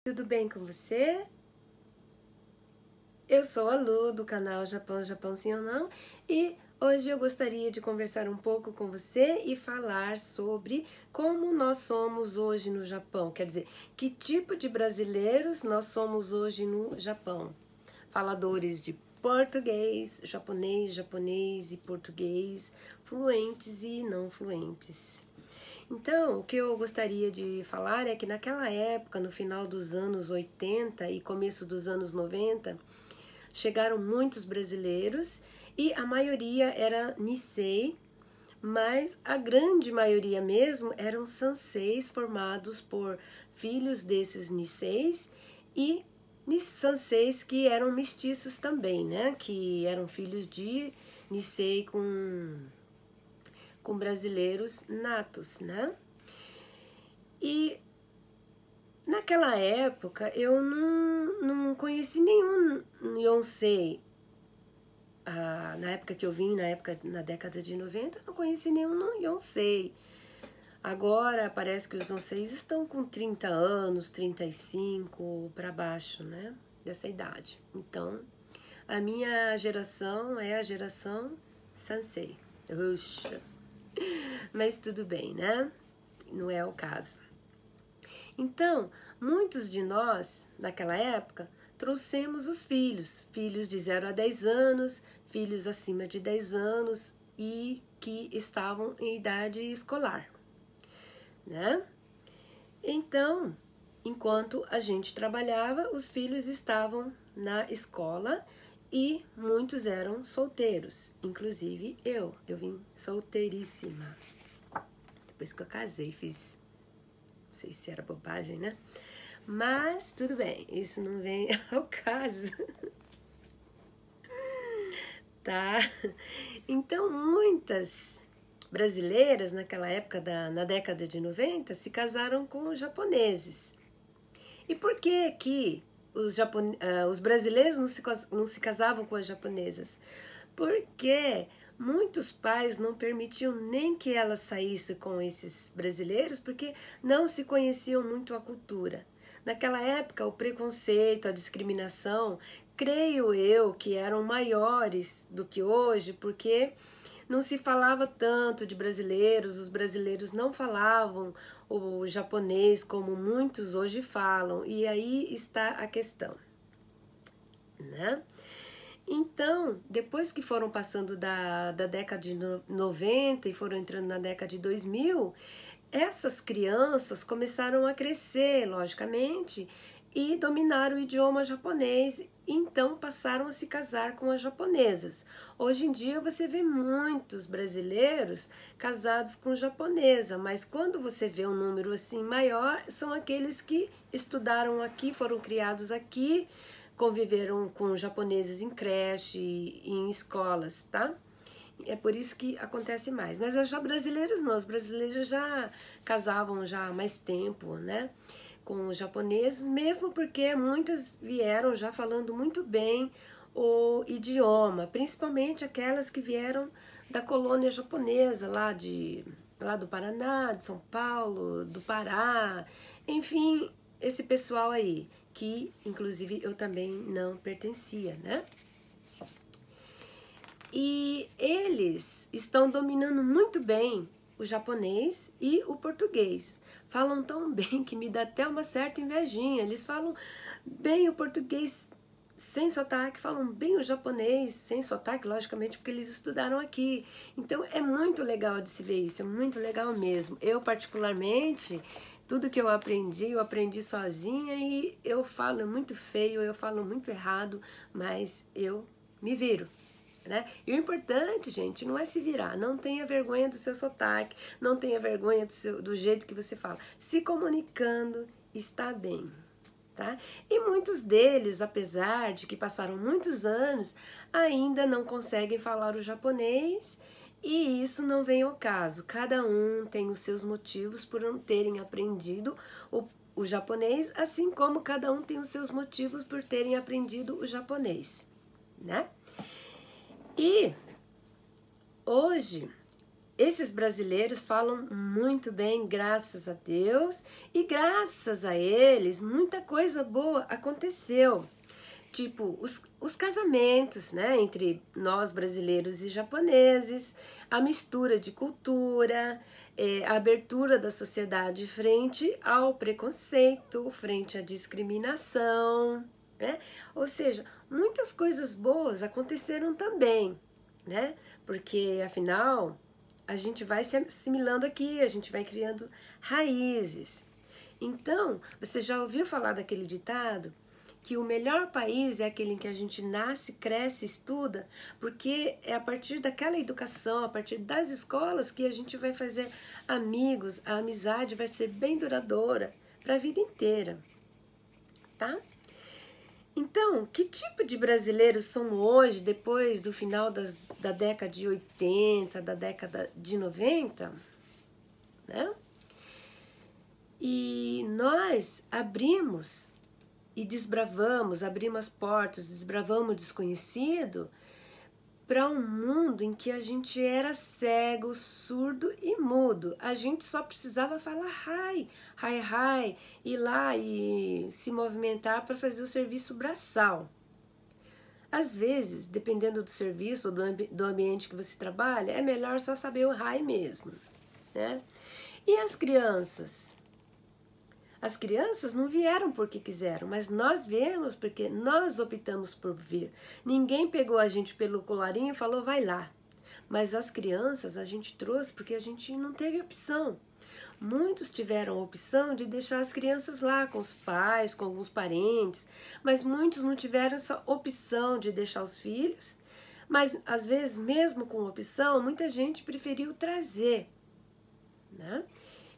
Tudo bem com você? Eu sou a Lu do canal Japão, Japão Sim ou Não, e hoje eu gostaria de conversar um pouco com você e falar sobre como nós somos hoje no Japão, quer dizer, que tipo de brasileiros nós somos hoje no Japão. Faladores de português, japonês e português, fluentes e não fluentes. Então, o que eu gostaria de falar é que naquela época, no final dos anos 80 e começo dos anos 90, chegaram muitos brasileiros e a maioria era Nisei, mas a grande maioria mesmo eram Sanseis formados por filhos desses Niseis e Sanseis que eram mestiços também, né? Que eram filhos de Nisei com brasileiros natos, né? E naquela época eu não conheci nenhum Yonsei. Na época que eu vim, na década de 90, não conheci nenhum Yonsei. Agora parece que os Yonseis estão com 30 anos, 35 para baixo, né? Dessa idade. Então, a minha geração é a geração Sansei. Uxa. Mas tudo bem, né? Não é o caso. Então, muitos de nós, naquela época, trouxemos os filhos de 0 a 10 anos, filhos acima de 10 anos e que estavam em idade escolar, né? Então, enquanto a gente trabalhava, os filhos estavam na escola e muitos eram solteiros, inclusive eu vim solteiríssima. Depois que eu casei, fiz, não sei se era bobagem, né? Mas tudo bem, isso não vem ao caso. Tá? Então, muitas brasileiras naquela época, na década de 90, se casaram com japoneses. E por que que os brasileiros não se casavam com as japonesas? Porque muitos pais não permitiam nem que elas saíssem com esses brasileiros, porque não se conheciam muito a cultura. Naquela época, o preconceito, a discriminação, creio eu que eram maiores do que hoje, porque não se falava tanto de brasileiros, os brasileiros não falavam o japonês como muitos hoje falam, e aí está a questão, né? Então, depois que foram passando da década de 90 e foram entrando na década de 2000, essas crianças começaram a crescer, logicamente, e dominar o idioma japonês, então passaram a se casar com as japonesas. Hoje em dia você vê muitos brasileiros casados com japonesa, mas quando você vê um número assim maior, são aqueles que estudaram aqui, foram criados aqui, conviveram com japoneses em creche e em escolas, tá? É por isso que acontece mais. Mas as brasileiras não, os brasileiros já casavam já há mais tempo, né? Com os japoneses, mesmo porque muitas vieram já falando muito bem o idioma, principalmente aquelas que vieram da colônia japonesa, lá do Paraná, de São Paulo, do Pará, enfim, esse pessoal aí, que inclusive eu também não pertencia, né? E eles estão dominando muito bem o japonês e o português. Falam tão bem que me dá até uma certa invejinha. Eles falam bem o português sem sotaque, falam bem o japonês sem sotaque, logicamente, porque eles estudaram aqui. Então é muito legal de se ver isso, é muito legal mesmo. Eu, particularmente, tudo que eu aprendi sozinha e eu falo muito feio, eu falo muito errado, mas eu me viro. Né? E o importante, gente, não é se virar, não tenha vergonha do seu sotaque, não tenha vergonha do jeito que você fala. Se comunicando está bem, tá? E muitos deles, apesar de que passaram muitos anos, ainda não conseguem falar o japonês e isso não vem ao caso. Cada um tem os seus motivos por não terem aprendido o japonês, assim como cada um tem os seus motivos por terem aprendido o japonês, né? E hoje esses brasileiros falam muito bem, graças a Deus, e graças a eles muita coisa boa aconteceu. Tipo, os casamentos, né, entre nós brasileiros e japoneses, a mistura de cultura, a abertura da sociedade frente ao preconceito, frente à discriminação, né? Ou seja, muitas coisas boas aconteceram também, né? Porque, afinal, a gente vai se assimilando aqui, a gente vai criando raízes. Então, você já ouviu falar daquele ditado? Que o melhor país é aquele em que a gente nasce, cresce, estuda, porque é a partir daquela educação, a partir das escolas que a gente vai fazer amigos, a amizade vai ser bem duradoura para a vida inteira, tá? Então, que tipo de brasileiros são hoje, depois do final da década de 80, da década de 90, né? E nós abrimos e desbravamos, abrimos as portas, desbravamos o desconhecido para um mundo em que a gente era cego, surdo e mudo. A gente só precisava falar hi, hi, hi, ir lá e se movimentar para fazer o serviço braçal. Às vezes, dependendo do serviço ou do ambiente que você trabalha, é melhor só saber o hi mesmo, né? E as crianças? As crianças não vieram porque quiseram, mas nós viemos porque nós optamos por vir. Ninguém pegou a gente pelo colarinho e falou, vai lá. Mas as crianças a gente trouxe porque a gente não teve opção. Muitos tiveram a opção de deixar as crianças lá com os pais, com alguns parentes, mas muitos não tiveram essa opção de deixar os filhos. Mas, às vezes, mesmo com opção, muita gente preferiu trazer, né?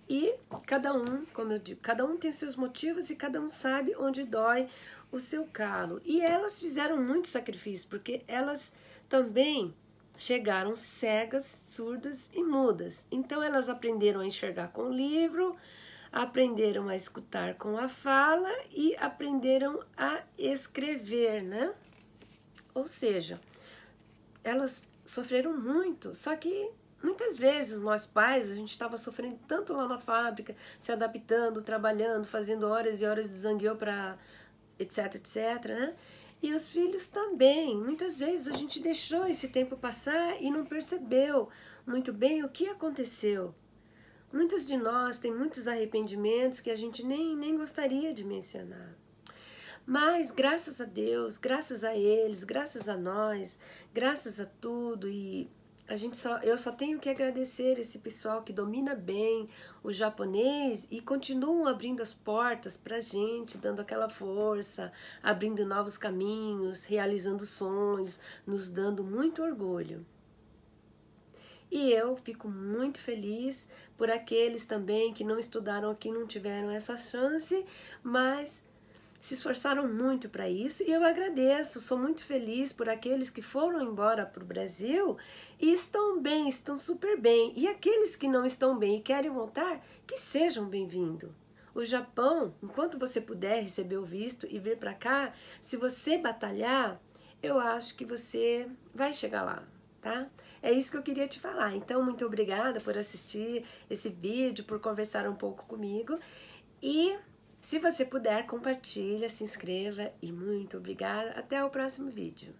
E cada um, como eu digo, cada um tem seus motivos e cada um sabe onde dói o seu calo. E elas fizeram muito sacrifício, porque elas também chegaram cegas, surdas e mudas. Então elas aprenderam a enxergar com o livro, aprenderam a escutar com a fala e aprenderam a escrever, né? Ou seja, elas sofreram muito, só que muitas vezes nós pais, a gente estava sofrendo tanto lá na fábrica, se adaptando, trabalhando, fazendo horas e horas de zangueô para etc, etc, né? E os filhos também. Muitas vezes a gente deixou esse tempo passar e não percebeu muito bem o que aconteceu. Muitas de nós têm muitos arrependimentos que a gente nem gostaria de mencionar. Mas graças a Deus, graças a eles, graças a nós, graças a tudo, e eu só tenho que agradecer esse pessoal que domina bem o japonês e continuam abrindo as portas para a gente, dando aquela força, abrindo novos caminhos, realizando sonhos, nos dando muito orgulho. E eu fico muito feliz por aqueles também que não estudaram aqui, não tiveram essa chance, mas se esforçaram muito para isso, e eu agradeço, sou muito feliz por aqueles que foram embora para o Brasil e estão bem, estão super bem. E aqueles que não estão bem e querem voltar, que sejam bem-vindos. O Japão, enquanto você puder receber o visto e vir para cá, se você batalhar, eu acho que você vai chegar lá, tá? É isso que eu queria te falar. Então, muito obrigada por assistir esse vídeo, por conversar um pouco comigo. E se você puder, compartilha, se inscreva e muito obrigada. Até o próximo vídeo.